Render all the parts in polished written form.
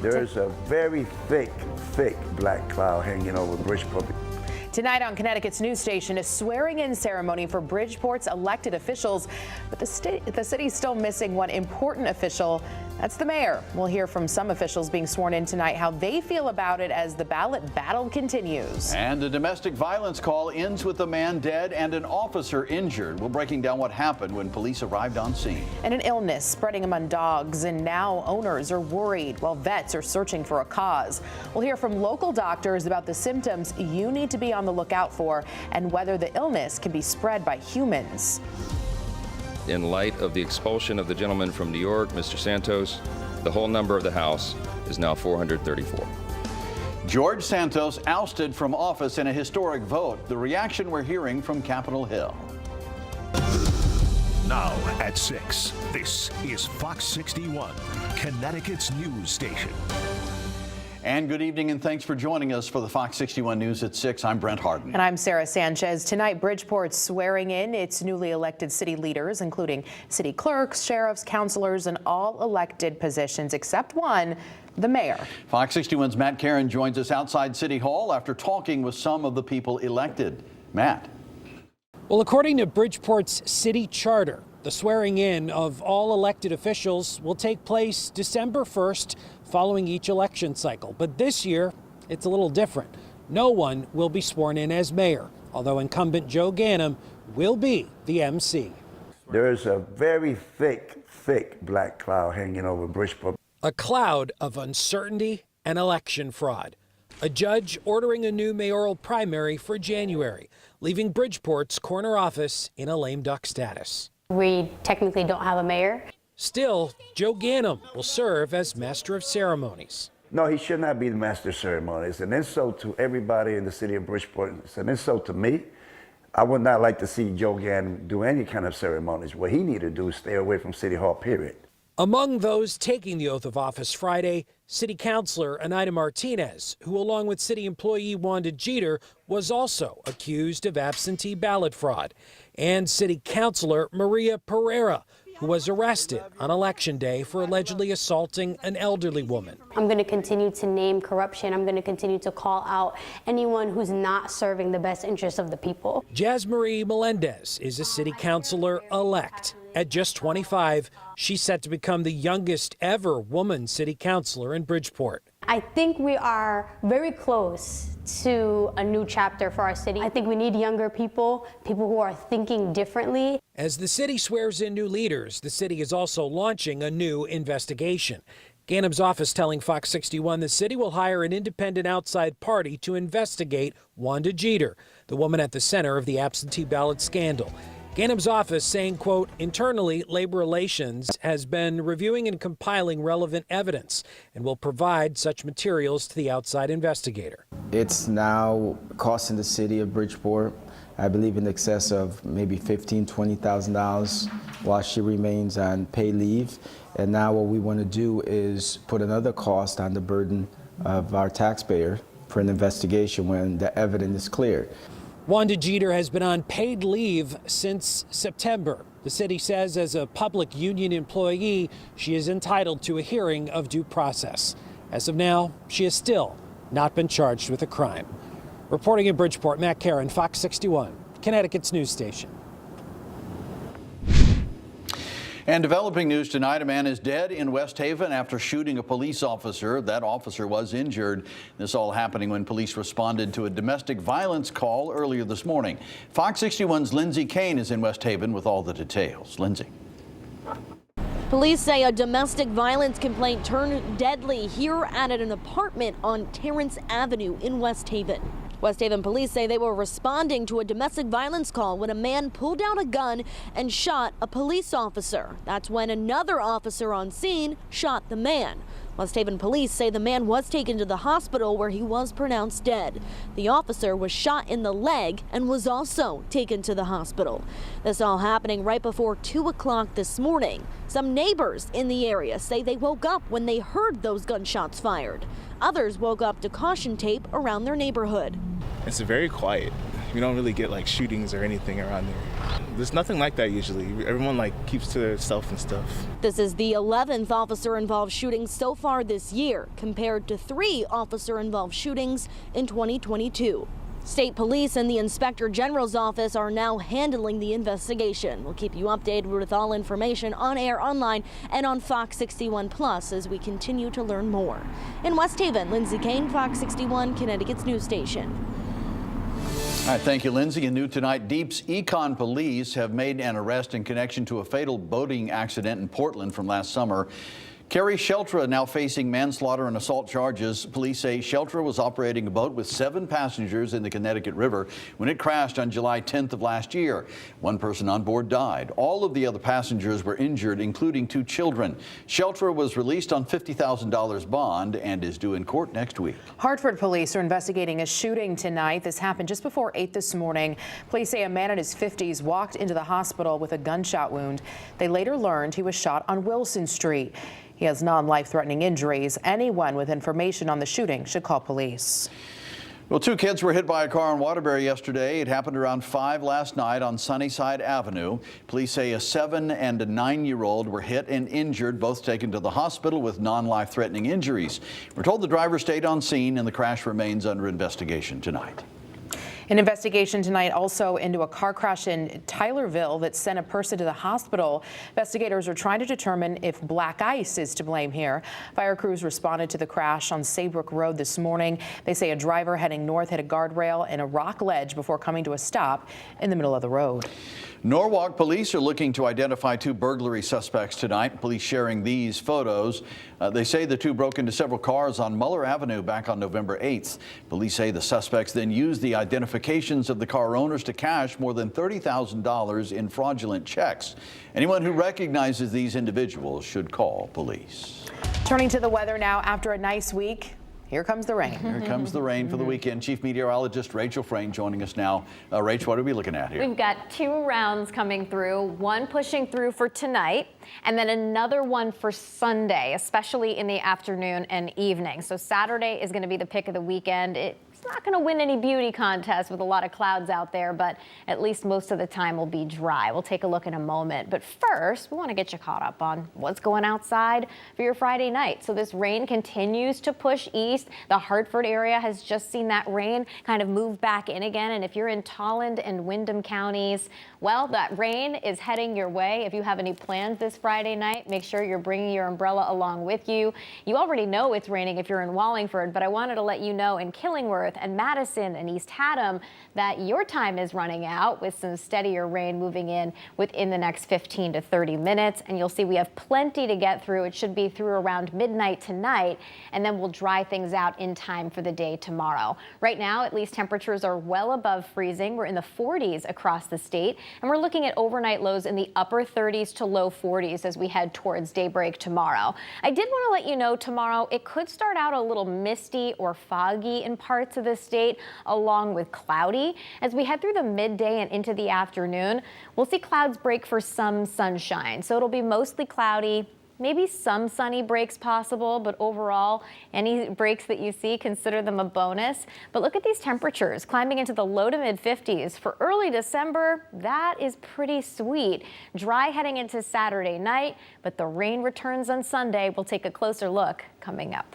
There's a very thick black cloud hanging over Bridgeport. Tonight on Connecticut's news station, a swearing-in ceremony for Bridgeport's elected officials, but the city's still missing one important official. That's the mayor. We'll hear from some officials being sworn in tonight how they feel about it as the ballot battle continues. And a domestic violence call ends with a man dead and an officer injured. We're breaking down what happened when police arrived on scene. And an illness spreading among dogs, and now owners are worried while vets are searching for a cause. We'll hear from local doctors about the symptoms you need to be on the lookout for and whether the illness can be spread by humans. In light of the expulsion of the gentleman from New York, Mr. Santos, the whole number of the House is now 434. George Santos ousted from office in a historic vote. The reaction we're hearing from Capitol Hill. Now at 6, this is Fox 61, Connecticut's news station. And good evening, and thanks for joining us for the Fox 61 News at 6. I'm Brent Harden. And I'm Sarah Sanchez. Tonight, Bridgeport's swearing in its newly elected city leaders, including city clerks, sheriffs, councilors, and all elected positions except one, the mayor. Fox 61's Matt Karen joins us outside City Hall after talking with some of the people elected. Matt. Well, according to Bridgeport's city charter, the swearing in of all elected officials will take place December 1st following each election cycle. But this year, it's a little different. No one will be sworn in as mayor, although incumbent Joe Ganim will be the MC. There's a very thick black cloud hanging over Bridgeport. A cloud of uncertainty and election fraud. A judge ordering a new mayoral primary for January, leaving Bridgeport's corner office in a lame duck status. We technically don't have a mayor. Still, Joe Ganim will serve as master of ceremonies. No, he should not be the master of ceremonies. It's an insult to everybody in the city of Bridgeport. It's an insult to me. I would not like to see Joe Ganim do any kind of ceremonies. What he needs to do is stay away from City Hall, period. Among those taking the oath of office Friday, City Councilor Anita Martinez, who along with city employee Wanda Jeter was also accused of absentee ballot fraud, and City Councilor Maria Pereira, who was arrested on Election Day for allegedly assaulting an elderly woman. I'm going to continue to name corruption. I'm going to continue to call out anyone who's not serving the best interests of the people. Jasmarie Melendez is a city councilor-elect. At just 25, she's set to become the youngest ever woman city councilor in Bridgeport. I think we are very close to a new chapter for our city. I think we need younger people, people who are thinking differently. As the city swears in new leaders, the city is also launching a new investigation. Ganim's office telling Fox 61 the city will hire an independent outside party to investigate Wanda Jeter, the woman at the center of the absentee ballot scandal. Ganim's office saying, quote, internally, Labor Relations has been reviewing and compiling relevant evidence and will provide such materials to the outside investigator. It's now costing the city of Bridgeport, I believe, in excess of maybe $15,000, $20,000 while she remains on paid leave. And now what we want to do is put another cost on the burden of our taxpayer for an investigation when the evidence is clear. Wanda Jeter has been on paid leave since September. The city says as a public union employee, she is entitled to a hearing of due process. As of now, she has still not been charged with a crime. Reporting in Bridgeport, Matt Karen, Fox 61, Connecticut's news station. And developing news tonight, a man is dead in West Haven after shooting a police officer. That officer was injured. This all happening when police responded to a domestic violence call earlier this morning. Fox 61's Lindsay Kane is in West Haven with all the details. Lindsay. Police say a domestic violence complaint turned deadly here at an apartment on Terrence Avenue in West Haven. West Haven police say they were responding to a domestic violence call when a man pulled out a gun and shot a police officer. That's when another officer on scene shot the man. West Haven police say the man was taken to the hospital where he was pronounced dead. The officer was shot in the leg and was also taken to the hospital. This all happening right before 2 o'clock this morning. Some neighbors in the area say they woke up when they heard those gunshots fired. Others woke up to caution tape around their neighborhood. It's very quiet. We don't really get like shootings or anything around here. There's nothing like that usually. Everyone like keeps to themselves and stuff. This is the 11th officer-involved shooting so far this year, compared to 3 officer-involved shootings in 2022. State police and the Inspector General's office are now handling the investigation. We'll keep you updated with all information on air, online, and on Fox 61 Plus as we continue to learn more. In West Haven, Lindsay Kane, Fox 61, Connecticut's news station. All right, thank you, Lindsay. And new tonight, Deep's Econ police have made an arrest in connection to a fatal boating accident in Portland from last summer. Carrie Sheltra now facing manslaughter and assault charges. Police say Sheltra was operating a boat with 7 passengers in the Connecticut River when it crashed on July 10th of last year. 1 person on board died. All of the other passengers were injured, including 2 children. Sheltra was released on $50,000 bond and is due in court next week. Hartford police are investigating a shooting tonight. This happened just before 8 this morning. Police say a man in his 50s walked into the hospital with a gunshot wound. They later learned he was shot on Wilson Street. He has non-life-threatening injuries. Anyone with information on the shooting should call police. Well, 2 kids were hit by a car in Waterbury yesterday. It happened around 5 last night on Sunnyside Avenue. Police say a 7- and a 9-year-old were hit and injured, both taken to the hospital with non-life-threatening injuries. We're told the driver stayed on scene and the crash remains under investigation tonight. An investigation tonight also into a car crash in Tylerville that sent a person to the hospital. Investigators are trying to determine if black ice is to blame here. Fire crews responded to the crash on Saybrook Road this morning. They say a driver heading north hit a guardrail and a rock ledge before coming to a stop in the middle of the road. Norwalk police are looking to identify 2 burglary suspects tonight. Police sharing these photos. They say the 2 broke into several cars on Muller Avenue back on November 8th. Police say the suspects then used the identifications of the car owners to cash more than $30,000 in fraudulent checks. Anyone who recognizes these individuals should call police. Turning to the weather now, after a nice week, here comes the rain. Here comes the rain for the weekend. Chief Meteorologist Rachel Frayne joining us now. Rach, what are we looking at here? We've got 2 rounds coming through, one pushing through for tonight, and then another one for Sunday, especially in the afternoon and evening. So Saturday is going to be the pick of the weekend. It's not going to win any beauty contest with a lot of clouds out there, but at least most of the time will be dry. We'll take a look in a moment. But first, we want to get you caught up on what's going outside for your Friday night. So this rain continues to push east. The Hartford area has just seen that rain kind of move back in again. And if you're in Tolland and Windham counties, well, that rain is heading your way. If you have any plans this Friday night, make sure you're bringing your umbrella along with you. You already know it's raining if you're in Wallingford, but I wanted to let you know in Killingworth and Madison and East Haddam that your time is running out with some steadier rain moving in within the next 15 to 30 minutes. And you'll see we have plenty to get through. It should be through around midnight tonight, and then we'll dry things out in time for the day tomorrow. Right now, at least temperatures are well above freezing. We're in the 40s across the state, and we're looking at overnight lows in the upper 30s to low 40s as we head towards daybreak tomorrow. I did want to let you know tomorrow it could start out a little misty or foggy in parts of the state, along with cloudy. As we head through the midday and into the afternoon, we'll see clouds break for some sunshine. So it'll be mostly cloudy, maybe some sunny breaks possible, but overall, any breaks that you see, consider them a bonus. But look at these temperatures climbing into the low to mid 50s. For early December, that is pretty sweet. Dry heading into Saturday night, but the rain returns on Sunday. We'll take a closer look coming up.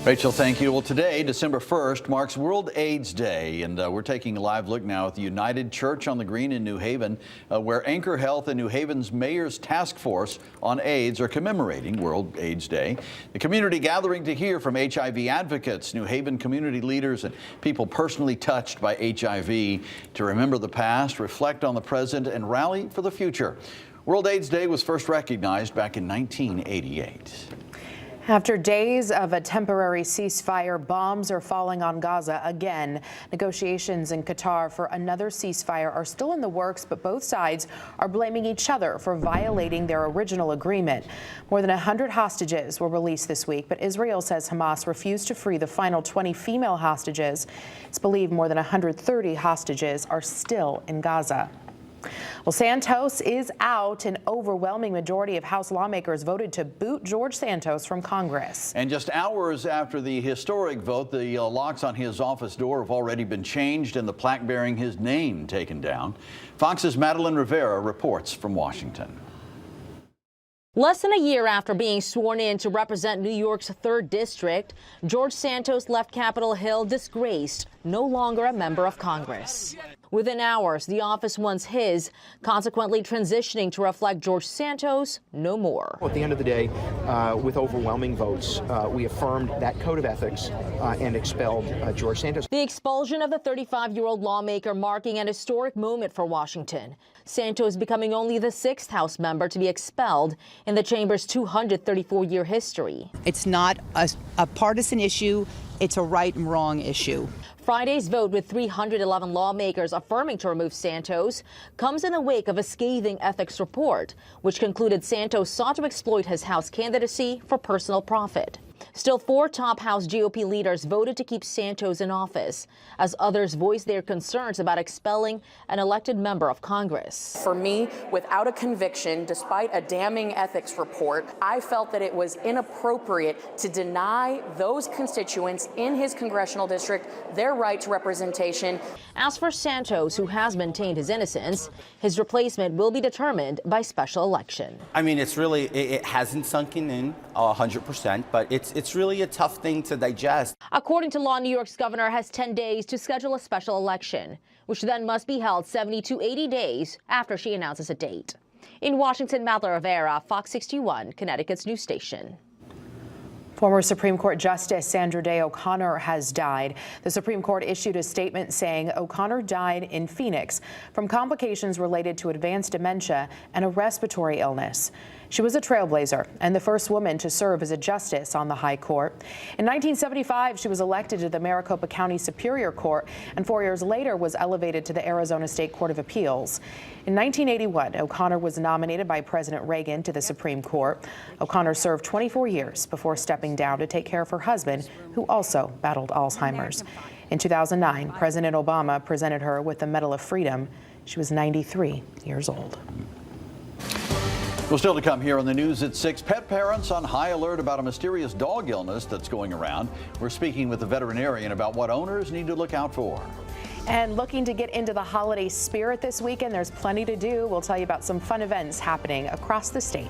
Rachel, thank you. Well, today, December 1st, marks World AIDS Day, and we're taking a live look now at the United Church on the Green in New Haven, where Anchor Health and New Haven's Mayor's Task Force on AIDS are commemorating World AIDS Day. The community gathering to hear from HIV advocates, New Haven community leaders, and people personally touched by HIV to remember the past, reflect on the present, and rally for the future. World AIDS Day was first recognized back in 1988. After days of a temporary ceasefire, bombs are falling on Gaza again. Negotiations in Qatar for another ceasefire are still in the works, but both sides are blaming each other for violating their original agreement. More than 100 hostages were released this week, but Israel says Hamas refused to free the final 20 female hostages. It's believed more than 130 hostages are still in Gaza. Well, Santos is out. An overwhelming majority of House lawmakers voted to boot George Santos from Congress. And just hours after the historic vote, the locks on his office door have already been changed and the plaque bearing his name taken down. Fox's Madeline Rivera reports from Washington. Less than a year after being sworn in to represent New York's 3rd District, George Santos left Capitol Hill disgraced, no longer a member of Congress. Within hours, the office once his, consequently transitioning to reflect George Santos no more. At the end of the day, with overwhelming votes, we affirmed that code of ethics and expelled George Santos. The expulsion of the 35-year-old lawmaker marking an historic moment for Washington. Santos becoming only the 6th House member to be expelled in the chamber's 234-year history. It's not a partisan issue. It's a right and wrong issue. Friday's vote, with 311 lawmakers affirming to remove Santos, comes in the wake of a scathing ethics report, which concluded Santos sought to exploit his House candidacy for personal profit. Still, 4 top House GOP leaders voted to keep Santos in office, as others voiced their concerns about expelling an elected member of Congress. For me, without a conviction, despite a damning ethics report, I felt that it was inappropriate to deny those constituents in his congressional district their right to representation. As for Santos, who has maintained his innocence, his replacement will be determined by special election. I mean, it hasn't sunken in 100%, but it's really a tough thing to digest. According to law, New York's governor has 10 days to schedule a special election, which then must be held 70 to 80 days after she announces a date. In Washington, Madeline Rivera, Fox 61, Connecticut's news station. Former Supreme Court Justice Sandra Day OConnor has died. The Supreme Court issued a statement saying O'Connor died in Phoenix from complications related to advanced dementia and a respiratory illness. She was a trailblazer and the first woman to serve as a justice on the High Court. In 1975, she was elected to the Maricopa County Superior Court and 4 years later was elevated to the Arizona State Court of Appeals. In 1981, O'Connor was nominated by President Reagan to the Supreme Court. O'Connor served 24 years before stepping down to take care of her husband, who also battled Alzheimer's. In 2009, President Obama presented her with the Medal of Freedom. She was 93 years old. Well, still to come here on the news at 6, pet parents on high alert about a mysterious dog illness that's going around. We're speaking with a veterinarian about what owners need to look out for. And looking to get into the holiday spirit this weekend, there's plenty to do. We'll tell you about some fun events happening across the state.